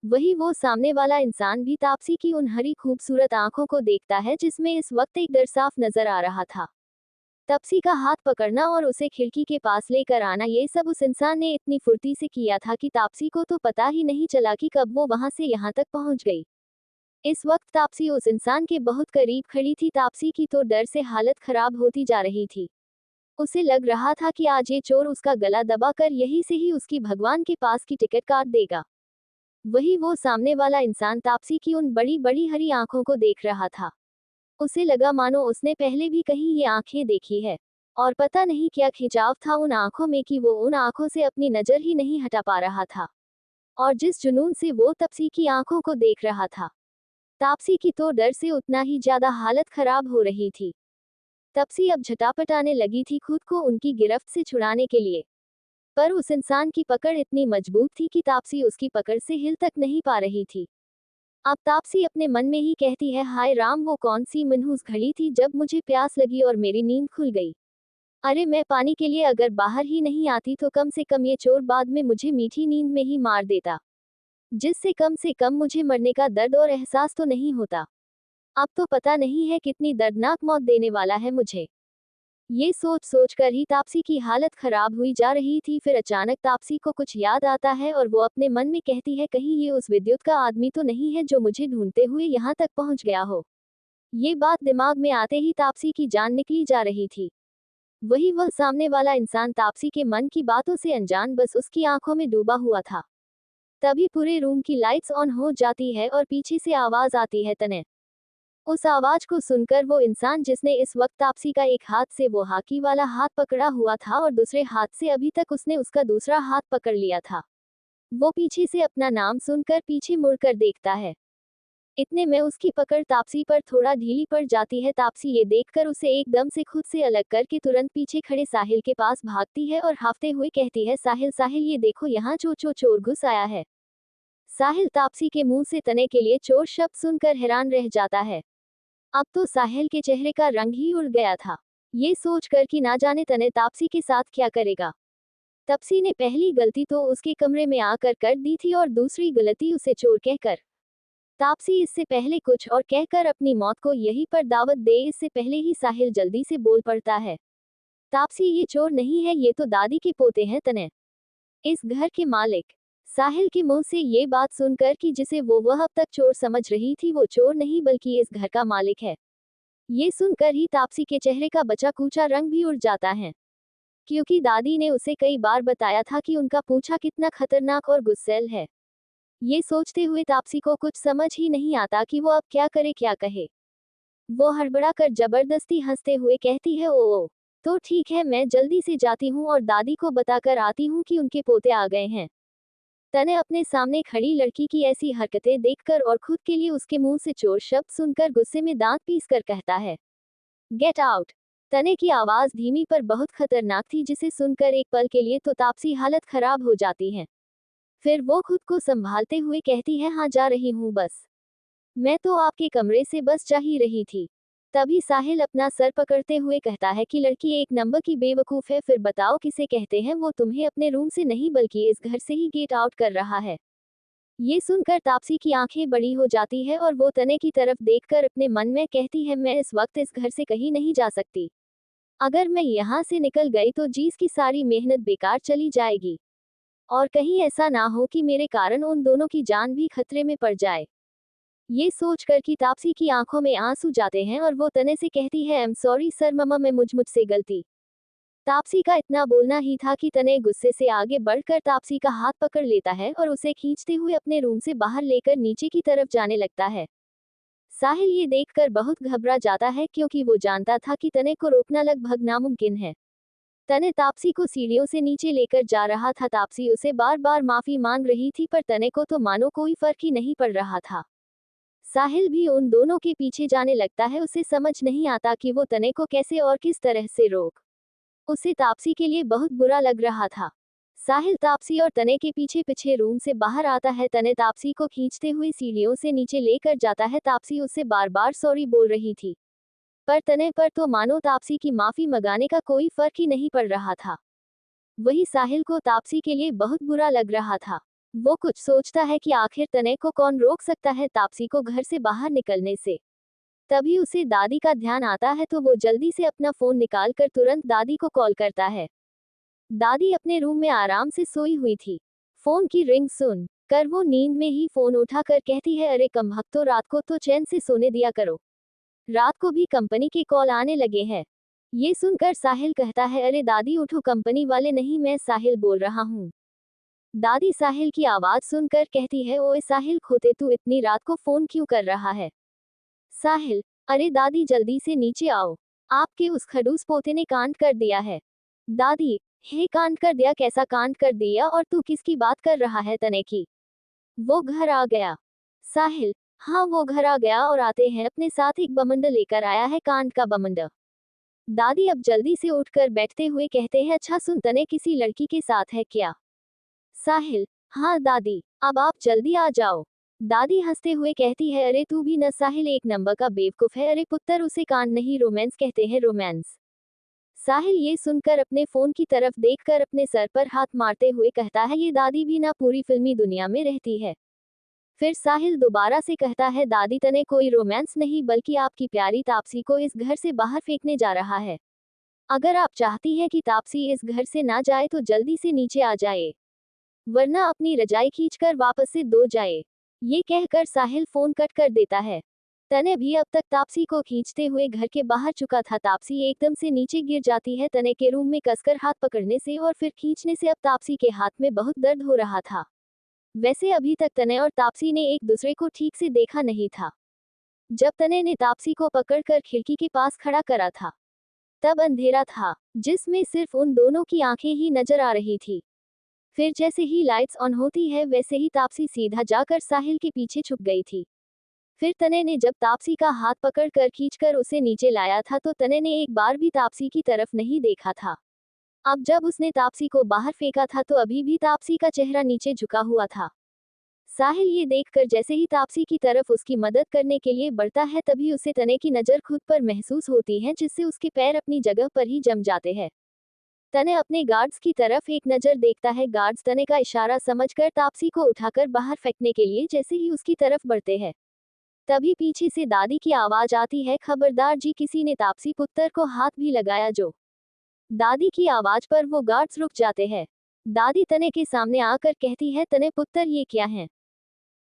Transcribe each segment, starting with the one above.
वही वो सामने वाला इंसान भी तापसी की उन हरी खूबसूरत आंखों को देखता है जिसमें इस वक्त एक डर साफ नजर आ रहा था। तापसी का हाथ पकड़ना और उसे खिड़की के पास लेकर आना, ये सब उस इंसान ने इतनी फुर्ती से किया था कि तापसी को तो पता ही नहीं चला कि कब वो वहां से यहाँ तक पहुंच गई। इस वक्त तापसी उस इंसान के बहुत करीब खड़ी थी। तापसी की तो डर से हालत खराब होती जा रही थी। उसे लग रहा था कि आज ये चोर उसका गला दबाकर यहीं से ही उसकी भगवान के पास की टिकट काट देगा। वही वो सामने वाला इंसान तापसी की उन बड़ी बड़ी हरी आंखों को देख रहा था। उसे लगा मानो उसने पहले भी कहीं ये आंखें देखी है। और पता नहीं क्या खिंचाव था उन आंखों में कि वो उन आंखों से अपनी नजर ही नहीं हटा पा रहा था। और जिस जुनून से वो तापसी की आंखों को देख रहा था, तापसी की तो डर से उतना ही ज्यादा हालत खराब हो रही थी। तापसी अब झटापटाने लगी थी खुद को उनकी गिरफ्त से छुड़ाने के लिए। पर उस इंसान की पकड़ इतनी मजबूत थी कि तापसी उसकी पकड़ से हिल तक नहीं पा रही थी। अब तापसी अपने मन में ही कहती है, हाय राम, वो कौन सी मनहूस घड़ी थी जब मुझे प्यास लगी और मेरी नींद खुल गई। अरे मैं पानी के लिए अगर बाहर ही नहीं आती तो कम से कम ये चोर बाद में मुझे मीठी नींद में ही मार देता, जिससे कम से कम मुझे मरने का दर्द और एहसास तो नहीं होता। अब तो पता नहीं है कितनी दर्दनाक मौत देने वाला है मुझे। ये सोच सोच कर ही तापसी की हालत खराब हुई जा रही थी। फिर अचानक तापसी को कुछ याद आता है और वो अपने मन में कहती है, कहीं ये उस विद्युत का आदमी तो नहीं है जो मुझे ढूंढते हुए यहाँ तक पहुँच गया हो। ये बात दिमाग में आते ही तापसी की जान निकली जा रही थी। वही वह सामने वाला इंसान तापसी के मन की बातों से अनजान बस उसकी आंखों में डूबा हुआ था। तभी पूरे रूम की लाइट्स ऑन हो जाती है और पीछे से आवाज आती है, तने। उस आवाज को सुनकर वो इंसान जिसने इस वक्त तापसी का एक हाथ से वो हॉकी वाला हाथ पकड़ा हुआ था और दूसरे हाथ से अभी तक उसने उसका दूसरा हाथ पकड़ लिया था, वो पीछे से अपना नाम सुनकर पीछे मुड़कर देखता है। इतने में उसकी पकड़ तापसी पर थोड़ा ढीली पड़ जाती है। तापसी ये देखकर उसे एकदम से खुद से अलग करके तुरंत पीछे खड़े साहिल के पास भागती है और हाफते हुए कहती है, साहिल साहिल ये देखो यहाँ चोर घुस आया है। साहिल तापसी के मुंह से तने के लिए चोर शब्द सुनकर हैरान रह जाता है। अब तो साहिल के चेहरे का रंग ही उड़ गया था, ये सोचकर कि ना जाने तने तापसी के साथ क्या करेगा। तापसी ने पहली गलती तो उसके कमरे में आकर कर दी थी और दूसरी गलती उसे चोर कहकर। तापसी इससे पहले कुछ और कहकर अपनी मौत को यहीं पर दावत दे, इससे पहले ही साहिल जल्दी से बोल पड़ता है, तापसी ये चोर नहीं है, ये तो दादी के पोते हैं तने, इस घर के मालिक। साहिल के मुंह से ये बात सुनकर कि जिसे वह अब तक चोर समझ रही थी वो चोर नहीं बल्कि इस घर का मालिक है, ये सुनकर ही तापसी के चेहरे का बचा कूचा रंग भी उड़ जाता है। क्योंकि दादी ने उसे कई बार बताया था कि उनका पूंछा कितना खतरनाक और गुस्सैल है। ये सोचते हुए तापसी को कुछ समझ ही नहीं आता कि वो अब क्या करे क्या कहे। वो हड़बड़ा कर जबरदस्ती हंसते हुए कहती है, ओ तो ठीक है, मैं जल्दी से जाती हूँ और दादी को बताकर आती हूँ कि उनके पोते आ गए हैं। तने अपने सामने खड़ी लड़की की ऐसी हरकतें देखकर और खुद के लिए उसके मुंह से चोर शब्द सुनकर गुस्से में दांत पीस कर कहता है, गेट आउट। तने की आवाज धीमी पर बहुत खतरनाक थी, जिसे सुनकर एक पल के लिए तो तापसी हालत खराब हो जाती है। फिर वो खुद को संभालते हुए कहती है, हाँ जा रही हूँ बस, मैं तो आपके कमरे से बस जा ही रही थी। तभी साहिल अपना सर पकड़ते हुए कहता है कि लड़की एक नंबर की बेवकूफ है, फिर बताओ किसे कहते हैं, वो तुम्हें अपने रूम से नहीं बल्कि इस घर से ही गेट आउट कर रहा है। ये सुनकर तापसी की आंखें बड़ी हो जाती है और वो तने की तरफ देखकर अपने मन में कहती है, मैं इस वक्त इस घर से कहीं नहीं जा सकती। अगर मैं यहाँ से निकल गई तो जीस की सारी मेहनत बेकार चली जाएगी। और कहीं ऐसा ना हो कि मेरे कारण उन दोनों की जान भी खतरे में पड़ जाए। ये सोचकर कि तापसी की आंखों में आंसू जाते हैं और वो तने से कहती है, आई एम सॉरी सर मम्मा, मैं मुझसे गलती। तापसी का इतना बोलना ही था कि तने गुस्से से आगे बढ़कर तापसी का हाथ पकड़ लेता है और उसे खींचते हुए अपने रूम से बाहर लेकर नीचे की तरफ जाने लगता है। साहिल ये देखकर बहुत घबरा जाता है क्योंकि वो जानता था कि तने को रोकना लगभग नामुमकिन है। तने तापसी को सीढ़ियों से नीचे लेकर जा रहा था। तापसी उसे बार बार माफी मांग रही थी पर तने को तो मानो कोई फर्क ही नहीं पड़ रहा था। साहिल भी उन दोनों के पीछे जाने लगता है। उसे समझ नहीं आता कि वो तने को कैसे और किस तरह से रोक। उसे तापसी के लिए बहुत बुरा लग रहा था। साहिल तापसी और तने के पीछे पीछे रूम से बाहर आता है। तने तापसी को खींचते हुए सीढ़ियों से नीचे लेकर जाता है। तापसी उससे बार बार सॉरी बोल रही थी, पर तने पर तो मानो तापसी की माफी मंगाने का कोई फर्क ही नहीं पड़ रहा था। वही साहिल को तापसी के लिए बहुत बुरा लग रहा था। वो कुछ सोचता है कि आखिर तने को कौन रोक सकता है तापसी को घर से बाहर निकलने से। तभी उसे दादी का ध्यान आता है तो वो जल्दी से अपना फोन निकालकर तुरंत दादी को कॉल करता है। दादी अपने रूम में आराम से सोई हुई थी। फोन की रिंग सुन कर वो नींद में ही फोन उठाकर कहती है, अरे कमबख्तो, रात को तो चैन से सोने दिया करो, रात को भी कंपनी के कॉल आने लगे हैं। ये सुनकर साहिल कहता है, अरे दादी उठो, कंपनी वाले नहीं, मैं साहिल बोल रहा हूँ। दादी साहिल की आवाज सुनकर कहती है, ओए साहिल खोते, तू इतनी रात को फोन क्यों कर रहा है? साहिल, अरे दादी जल्दी से नीचे आओ, आपके उस खड़ूस पोते ने कांड कर दिया है। दादी, हे कांड कर दिया? कैसा कांड कर दिया और तू किसकी बात कर रहा है तने की? वो घर आ गया। साहिल, हाँ वो घर आ गया और आते हैं अपने साथ एक बमंड लेकर आया है, कांड का बमंड। दादी अब जल्दी से उठकर बैठते हुए कहते हैं, अच्छा सुन, तने किसी लड़की के साथ है क्या? साहिल, हाँ दादी, अब आप जल्दी आ जाओ। दादी हंसते हुए कहती है, अरे तू भी न साहिल एक नंबर का बेवकूफ है, अरे पुत्र उसे कांड नहीं रोमांस कहते हैं, रोमांस। साहिल ये सुनकर अपने फोन की तरफ देखकर अपने सर पर हाथ मारते हुए कहता है, ये दादी भी ना पूरी फिल्मी दुनिया में रहती है। फिर साहिल दोबारा से कहता है, दादी तने कोई रोमांस नहीं बल्कि आपकी प्यारी तापसी को इस घर से बाहर फेंकने जा रहा है। अगर आप चाहती हैं कि तापसी इस घर से ना जाए तो जल्दी से नीचे आ जाए, वरना अपनी रजाई खींचकर वापस से दो जाए। ये कहकर साहिल फोन कट कर देता है। तने भी अब तक तापसी को खींचते हुए घर के बाहर चुका था। तापसी एकदम से नीचे गिर जाती है तने के रूम में कसकर हाथ पकड़ने से और फिर खींचने से। अब तापसी के हाथ में बहुत दर्द हो रहा था। वैसे अभी तक तने और तापसी ने एक दूसरे को ठीक से देखा नहीं था। जब तने ने तापसी को पकड़कर खिड़की के पास खड़ा करा था, तब अंधेरा था जिसमें सिर्फ उन दोनों की आंखें ही नजर आ रही थी। फिर जैसे ही लाइट्स ऑन होती है वैसे ही तापसी सीधा जाकर साहिल के पीछे छुप गई थी। फिर तने ने जब तापसी का हाथ पकड़कर खींचकर उसे नीचे लाया था तो तने ने एक बार भी तापसी की तरफ नहीं देखा था। अब जब उसने तापसी को बाहर फेंका था तो अभी भी तापसी का चेहरा नीचे झुका हुआ था। साहिल ये देखकर जैसे ही तापसी की तरफ उसकी मदद करने के लिए बढ़ता है तभी उसे तने की नज़र खुद पर महसूस होती है, जिससे उसके पैर अपनी जगह पर ही जम जाते हैं। तने अपने गार्ड्स की तरफ एक नज़र देखता है। गार्ड्स तने का इशारा समझकर तापसी को उठाकर बाहर फेंकने के लिए जैसे ही उसकी तरफ बढ़ते हैं, तभी पीछे से दादी की आवाज आती है, खबरदार जी, किसी ने तापसी पुत्र को हाथ भी लगाया जो। दादी की आवाज पर वो गार्ड्स रुक जाते हैं। दादी तने के सामने आकर कहती है, तने पुत्र ये क्या है?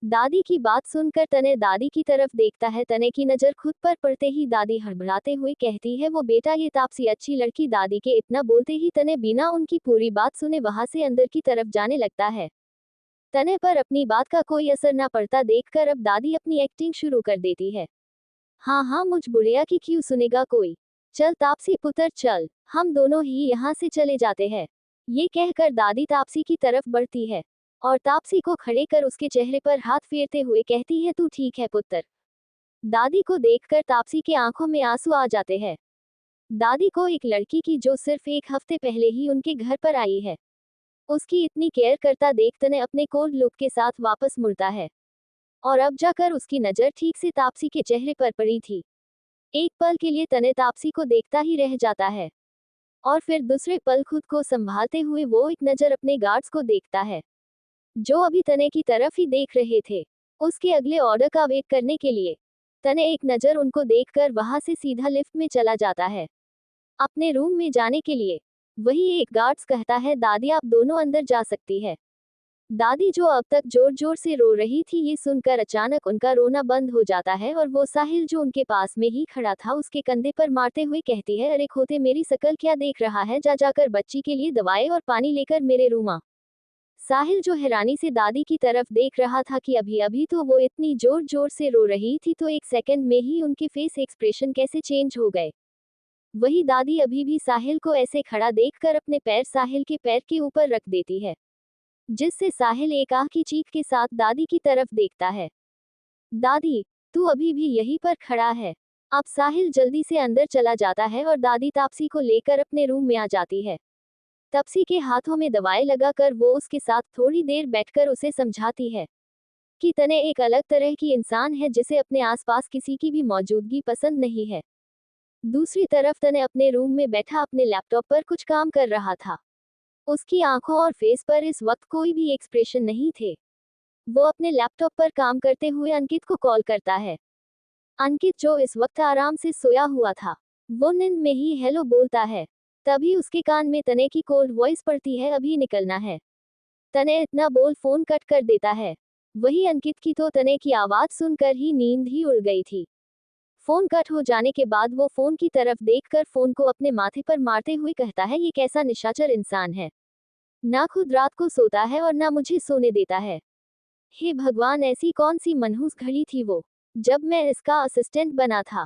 दादी की बात सुनकर तने दादी की तरफ देखता है। तने की नज़र खुद पर पड़ते ही दादी हड़बड़ाते हुए कहती है, वो बेटा ये तापसी अच्छी लड़की। दादी के इतना बोलते ही तने बिना उनकी पूरी बात सुने वहां से अंदर की तरफ जाने लगता है। तने पर अपनी बात का कोई असर न पड़ता देखकर अब दादी अपनी एक्टिंग शुरू कर देती है। हाँ हाँ, मुझ बुढ़िया की क्यों सुनेगा कोई, चल तापसी पुत्र चल, हम दोनों ही यहाँ से चले जाते हैं। ये कहकर दादी तापसी की तरफ बढ़ती है और तापसी को खड़े कर उसके चेहरे पर हाथ फेरते हुए कहती है, तू ठीक है पुत्र? दादी को देखकर तापसी के आंखों में आंसू आ जाते हैं। दादी को एक लड़की की जो सिर्फ एक हफ्ते पहले ही उनके घर पर आई है, उसकी इतनी केयर करता देख तने अपने कोल्ड लुक के साथ वापस मुड़ता है और अब जाकर उसकी नज़र ठीक से तापसी के चेहरे पर पड़ी थी। एक पल के लिए तने तापसी को देखता ही रह जाता है और फिर दूसरे पल खुद को संभालते हुए वो एक नज़र अपने गार्ड्स को देखता है जो अभी तने की तरफ ही देख रहे थे, उसके अगले ऑर्डर का वेट करने के लिए। तने एक नज़र उनको देखकर वहां से सीधा लिफ्ट में चला जाता है अपने रूम में जाने के लिए। वही एक गार्ड्स कहता है, दादी आप दोनों अंदर जा सकती है। दादी जो अब तक जोर जोर से रो रही थी, ये सुनकर अचानक उनका रोना बंद हो जाता है और वो साहिल जो उनके पास में ही खड़ा था उसके कंधे पर मारते हुए कहती है, अरे खोते, मेरी शकल क्या देख रहा है, जा जाकर बच्ची के लिए दवाएं और पानी लेकर मेरे रूम आ। साहिल जो हैरानी से दादी की तरफ देख रहा था कि अभी अभी तो वो इतनी जोर जोर से रो रही थी तो एक सेकंड में ही उनके फेस एक्सप्रेशन कैसे चेंज हो गए। वही दादी अभी भी साहिल को ऐसे खड़ा देखकर अपने पैर साहिल के पैर के ऊपर रख देती है, जिससे साहिल एक आह की चीख के साथ दादी की तरफ देखता है। दादी, तू अभी भी यहीं पर खड़ा है? अब साहिल जल्दी से अंदर चला जाता है और दादी तापसी को लेकर अपने रूम में आ जाती है। तापसी के हाथों में दवाएं लगाकर वो उसके साथ थोड़ी देर बैठकर उसे समझाती है कि तने एक अलग तरह की इंसान है जिसे अपने आसपास किसी की भी मौजूदगी पसंद नहीं है। दूसरी तरफ तने अपने रूम में बैठा अपने लैपटॉप पर कुछ काम कर रहा था। उसकी आंखों और फेस पर इस वक्त कोई भी एक्सप्रेशन नहीं थे। वो अपने लैपटॉप पर काम करते हुए अंकित को कॉल करता है। अंकित, जो इस वक्त आराम से सोया हुआ था, वो नींद में ही हेलो बोलता है। तभी उसके कान में तने की कोल्ड वॉइस पड़ती है, अभी निकलना है। तने इतना बोल फोन कट कर देता है। वही अंकित की तो तने की आवाज सुनकर ही नींद ही उड़ गई थी। फोन कट हो जाने के बाद वो फोन की तरफ देखकर फोन को अपने माथे पर मारते हुए कहता है, ये कैसा निशाचर इंसान है, ना खुद रात को सोता है और ना मुझे सोने देता है। हे भगवान, ऐसी कौन सी मनहूस घड़ी थी वो, जब मैं इसका असिस्टेंट बना था।